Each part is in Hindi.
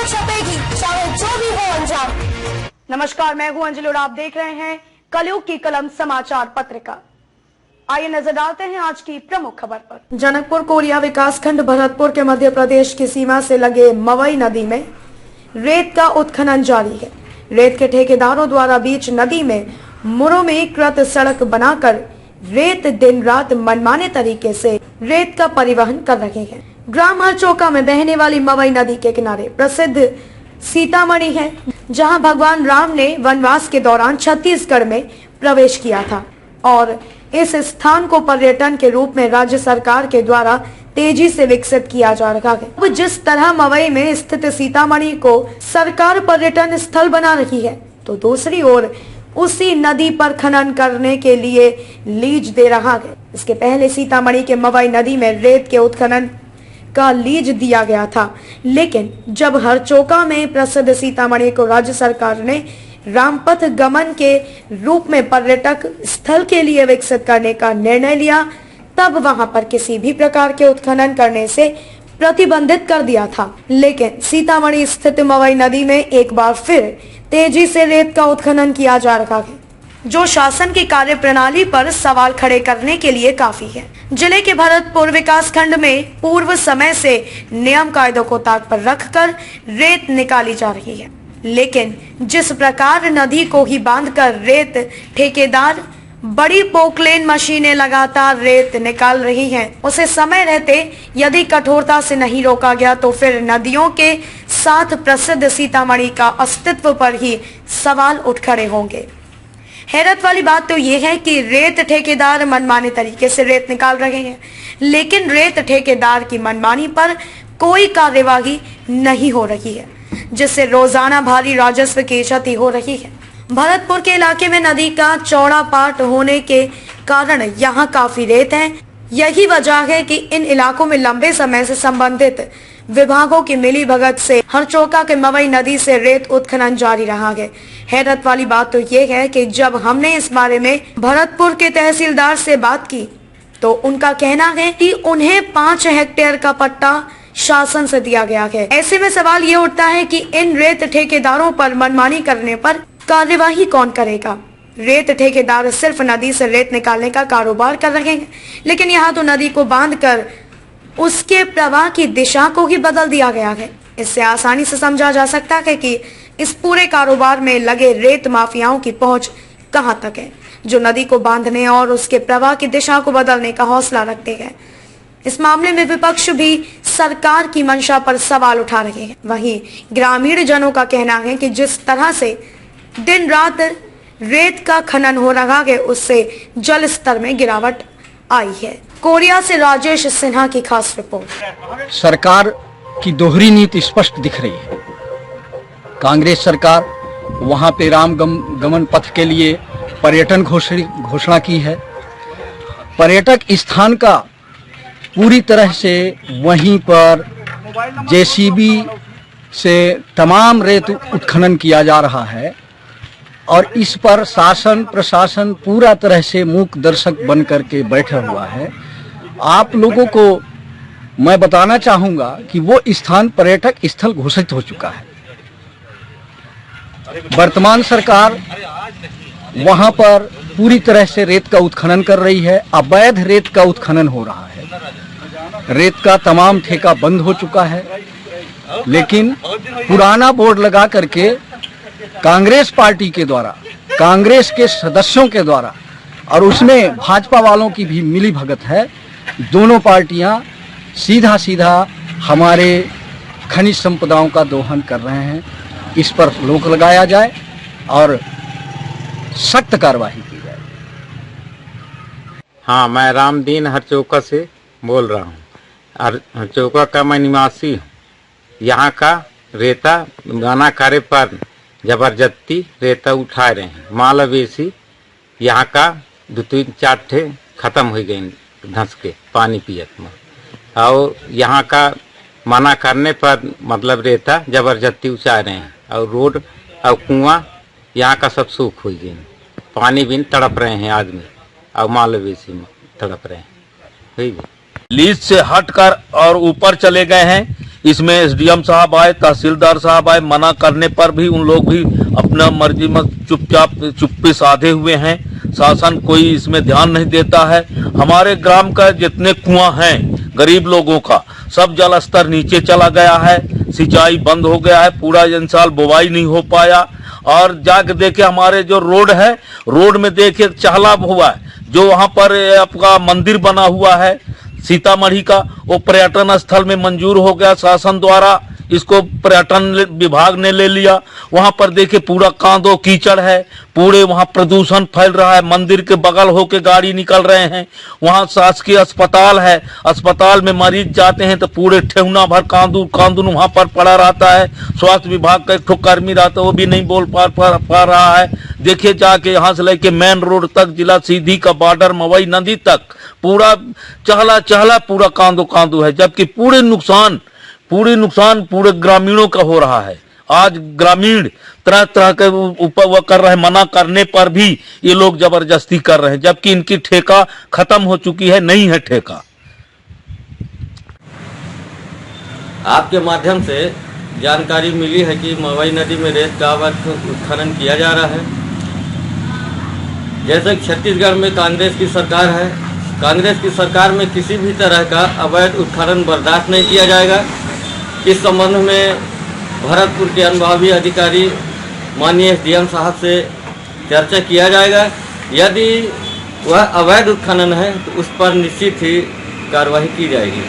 छपेगी, चाहे जो भी हो अंजाम। नमस्कार, मैं हूं अंजलि और आप देख रहे हैं कलयुग की कलम समाचार पत्रिका। आइए नजर डालते हैं आज की प्रमुख खबर पर। जनकपुर कोरिया विकासखंड भरतपुर के मध्य प्रदेश की सीमा से लगे मवई नदी में रेत का उत्खनन जारी है। रेत के ठेकेदारों द्वारा बीच नदी में मुरमीकृत सड़क बनाकर रेत दिन रात मनमाने तरीके से रेत का परिवहन कर रहे हैं। ग्राम हरचौका में बहने वाली मवई नदी के किनारे प्रसिद्ध सीतामढ़ी है, जहां भगवान राम ने वनवास के दौरान छत्तीसगढ़ में प्रवेश किया था और इस स्थान को पर्यटन के रूप में राज्य सरकार के द्वारा तेजी से विकसित किया जा रहा है। अब जिस तरह मवई में स्थित सीतामढ़ी को सरकार पर्यटन स्थल बना रही है, तो दूसरी ओर उसी नदी पर खनन करने के लिए लीज दे रहा है। इसके पहले सीतामढ़ी के मवई नदी में रेत के उत्खनन का लीज दिया गया था, लेकिन जब हरचौका में प्रसिद्ध सीतामढ़ी को राज्य सरकार ने रामपथ गमन के रूप में पर्यटक स्थल के लिए विकसित करने का निर्णय लिया, तब वहां पर किसी भी प्रकार के उत्खनन करने से प्रतिबंधित कर दिया था। लेकिन सीतामढ़ी स्थित मवई नदी में एक बार फिर तेजी से रेत का उत्खनन किया जा रहा है, जो शासन की कार्य प्रणाली पर सवाल खड़े करने के लिए काफी है। जिले के भरतपुर विकास खंड में पूर्व समय से नियम कायदों को ताक पर रखकर रेत निकाली जा रही है, लेकिन जिस प्रकार नदी को ही बांधकर रेत ठेकेदार बड़ी पोकलेन मशीनें लगातार रेत निकाल रही हैं, उसे समय रहते यदि कठोरता से नहीं रोका गया तो फिर नदियों के साथ प्रसिद्ध सीतामढ़ी का अस्तित्व पर ही सवाल उठ खड़े होंगे। हैरत वाली बात तो ये है कि रेत ठेकेदार मनमाने तरीके से रेत निकाल रहे हैं, लेकिन रेत ठेकेदार की मनमानी पर कोई कार्यवाही नहीं हो रही है, जिससे रोजाना भारी राजस्व की क्षति हो रही है। भरतपुर के इलाके में नदी का चौड़ा पाट होने के कारण यहाँ काफी रेत है। यही वजह है कि इन इलाकों में लंबे समय से संबंधित विभागों की मिली भगत से हरचौका के मवई नदी से रेत उत्खनन जारी रहा है। हैरत वाली बात तो ये है कि जब हमने इस बारे में भरतपुर के तहसीलदार से बात की, तो उनका कहना है कि उन्हें 5 हेक्टेयर का पट्टा शासन से दिया गया है। ऐसे में सवाल ये उठता है कि इन रेत ठेकेदारों पर मनमानी करने पर कार्यवाही कौन करेगा। रेत ठेकेदार सिर्फ नदी से रेत निकालने का कारोबार कर रहे हैं, लेकिन यहाँ तो नदी को बांधकर उसके प्रवाह की दिशा को ही बदल दिया गया है। इससे आसानी से समझा जा सकता है कि इस पूरे कारोबार में लगे रेत माफियाओं की पहुंच कहां तक है, जो नदी को बांधने और उसके प्रवाह की दिशा को बदलने का हौसला रखते हैं। इस मामले में विपक्ष भी सरकार की मंशा पर सवाल उठा रहे हैं। वहीं ग्रामीण जनों का कहना है कि जिस तरह से दिन रात रेत का खनन हो रहा है, उससे जल स्तर में गिरावट आई है। कोरिया से राजेश सिन्हा की खास रिपोर्ट। सरकार की दोहरी नीति स्पष्ट दिख रही है। कांग्रेस सरकार वहां पे राम गमन पथ के लिए पर्यटन घोषणा की है। पर्यटक स्थान का पूरी तरह से वहीं पर जेसीबी से तमाम रेत उत्खनन किया जा रहा है और इस पर शासन प्रशासन पूरा तरह से मूक दर्शक बन करके बैठा हुआ है। आप लोगों को मैं बताना चाहूंगा कि वो स्थान पर्यटक स्थल घोषित हो चुका है। वर्तमान सरकार वहां पर पूरी तरह से रेत का उत्खनन कर रही है। अवैध रेत का उत्खनन हो रहा है। रेत का तमाम ठेका बंद हो चुका है, लेकिन पुराना बोर्ड लगा करके कांग्रेस पार्टी के द्वारा, कांग्रेस के सदस्यों के द्वारा और उसमें भाजपा वालों की भी मिली भगत है। दोनों पार्टियां सीधा सीधा हमारे खनिज संपदाओं का दोहन कर रहे हैं। इस पर रोक लगाया जाए और सख्त कार्रवाई की जाए। हाँ, मैं रामदीन हरचौका से बोल रहा हूँ। हरचौका का मैं निवासी हूँ। यहाँ का रेता गाना कार्य पर जबरदस्ती रेता उठा रहे हैं। मालवेसी यहाँ का 2-3-4 ठे खत्म हो गए धंस के पानी पियत में, और यहाँ का मना करने पर मतलब रेता जबरदस्ती उछा रहे हैं और रोड और कुआं यहाँ का सब सूख हो गए। पानी भी तड़प रहे हैं आदमी और मालवेसी में तड़प रहे हैं। लीज से हटकर और ऊपर चले गए हैं। इसमें एसडीएम साहब आए, तहसीलदार साहब आए, मना करने पर भी उन लोग भी अपना मर्जी में चुपचाप चुप्पी साधे हुए हैं। शासन कोई इसमें ध्यान नहीं देता है। हमारे ग्राम का जितने कुआं हैं गरीब लोगों का, सब जल स्तर नीचे चला गया है, सिंचाई बंद हो गया है, पूरा इन साल बुवाई नहीं हो पाया। और जाके देखे हमारे जो रोड है, रोड में देखे चहला हुआ है, जो वहां पर आपका मंदिर बना हुआ है सीतामढ़ी का, वो पर्यटन स्थल में मंजूर हो गया शासन द्वारा, इसको पर्यटन विभाग ने ले लिया। वहां पर देखिए पूरा कांदो कीचड़ है, पूरे वहां प्रदूषण फैल रहा है, मंदिर के बगल होके गाड़ी निकल रहे हैं। वहां शासकीय अस्पताल है, अस्पताल में मरीज जाते हैं तो पूरे ठेहुना भर कांदून वहां पर पड़ा रहता है। स्वास्थ्य विभाग का एक ठो कर्मी रहता है, वो भी नहीं बोल पा रहा है। देखिए जाके यहाँ से लेके मेन रोड तक, जिला सीधी का बॉर्डर मवई नदी तक पूरा चहला पूरा कांदू है, जबकि पूरे नुकसान पूरे ग्रामीणों का हो रहा है। आज ग्रामीण तरह तरह के ऊपर वो कर रहे हैं, मना करने पर भी ये लोग जबरदस्ती कर रहे हैं, जबकि इनकी ठेका खत्म हो चुकी है, नहीं है ठेका। आपके माध्यम से जानकारी मिली है कि मवई नदी में रेत का अवैध उत्खनन किया जा रहा है। जैसे छत्तीसगढ़ में कांग्रेस की सरकार है, कांग्रेस की सरकार में किसी भी तरह का अवैध उत्खनन बर्दाश्त नहीं किया जाएगा। इस संबंध में भरतपुर के अनुभवी अधिकारी माननीय एसडीएम साहब से चर्चा किया जाएगा। यदि वह अवैध उत्खनन है तो उस पर निश्चित ही कार्रवाई की जाएगी।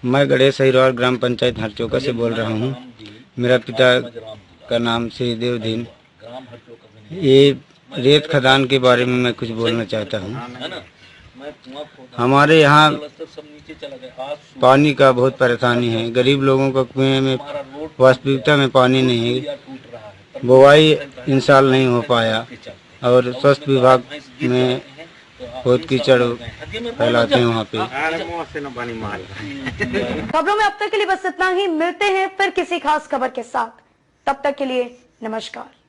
मैं गणेश अहिरवार ग्राम पंचायत हरचौका से बोल रहा हूँ। मेरा पिता का नाम श्री देवधीन। ये रेत खदान के बारे में मैं कुछ बोलना चाहता हूँ। हमारे यहाँ पानी का बहुत परेशानी है। गरीब लोगों का कुएं में वास्तविकता में पानी नहीं है। बुवाई इन साल नहीं हो पाया और स्वास्थ्य विभाग में बहुत कीचड़ फैलाते हैं वहाँ पे। खबरों में अब तक के लिए बस इतना ही। मिलते हैं फिर किसी खास खबर के साथ, तब तक के लिए नमस्कार।